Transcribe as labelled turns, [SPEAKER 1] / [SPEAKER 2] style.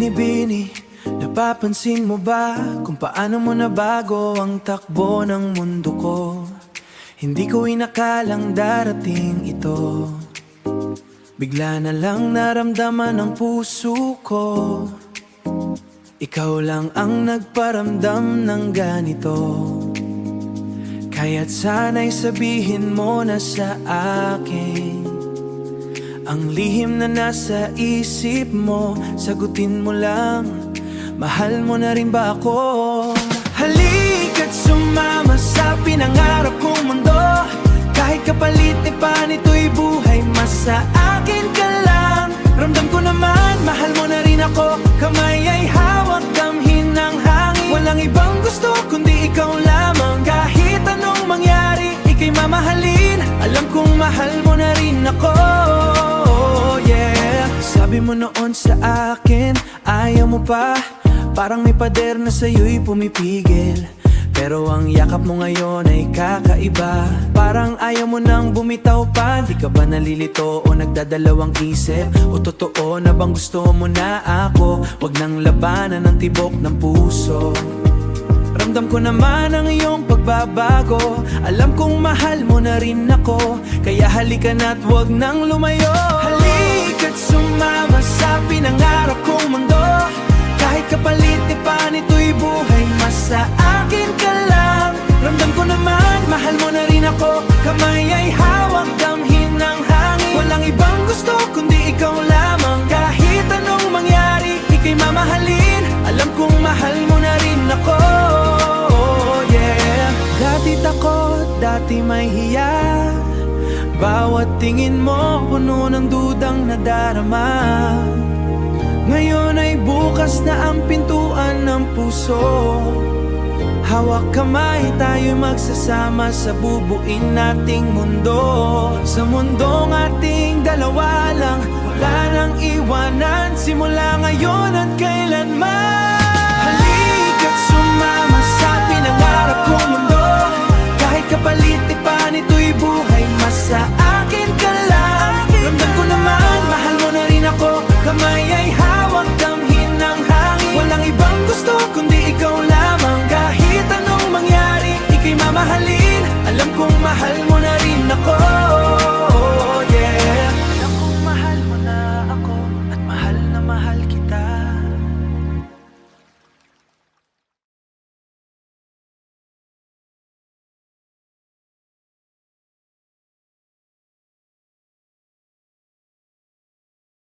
[SPEAKER 1] Bini-bini, napapansin mo ba kung paano mo nabago ang takbo ng mundo ko? Hindi ko inakalang darating ito. Bigla na lang naramdaman ng puso ko. Ikaw lang ang nagparamdam ng ganito. Kaya't sana'y sabihin mo na sa akin ang lihim na nasa isip mo. Sagutin mo lang, mahal mo na rin ba ako? Halika't sumama sa pinangarap kong mundo. Kahit kapalit ni pa nito'y buhay, mas sa akin ka lang. Ramdam ko naman, mahal mo na rin ako. Kamay ay hawak, damhin ng hangin. Walang ibang gusto kundi ikaw lamang. Kahit anong mangyari, ika'y mamahalin. Alam kong mahal mo na rin ako, yeah. Sabi mo noon sa akin, ayaw mo pa. Parang may pader na sa'yo'y pumipigil. Pero ang yakap mo ngayon ay kakaiba. Parang ayaw mo nang bumitaw pa. Di ka ba nalilito o nagdadalawang isip? O totoo na bang gusto mo na ako? Wag nang labanan ng tibok ng puso. Ramdam ko naman ang iyong pagbabago. Alam kong mahal mo na rin ako. Kaya halika na't wag nang lumayo. Halika't sumama sa pinangarap kong mundo. Kahit kapalit ni pa nito'y buhay, mas sa akin ka lang. Ramdam ko naman, mahal mo na rin ako. Kamay ay hawak, damhin ng hangin. Walang ibang gusto kundi ikaw lamang. Kahit anong mangyari, ika'y mamahalin. Alam kong mahal mo na rin ako, yeah. Dati takot, dati may hiya. Bawat tingin mo, puno ng dudang nadarama. Ngayon ay bukas na ang pintuan ng puso. Hawak kamay, tayo'y magsasama sa bubuin nating mundo. Sa mundong ating dalawa lang, wala nang iwanan. Simula ngayon at kailanman.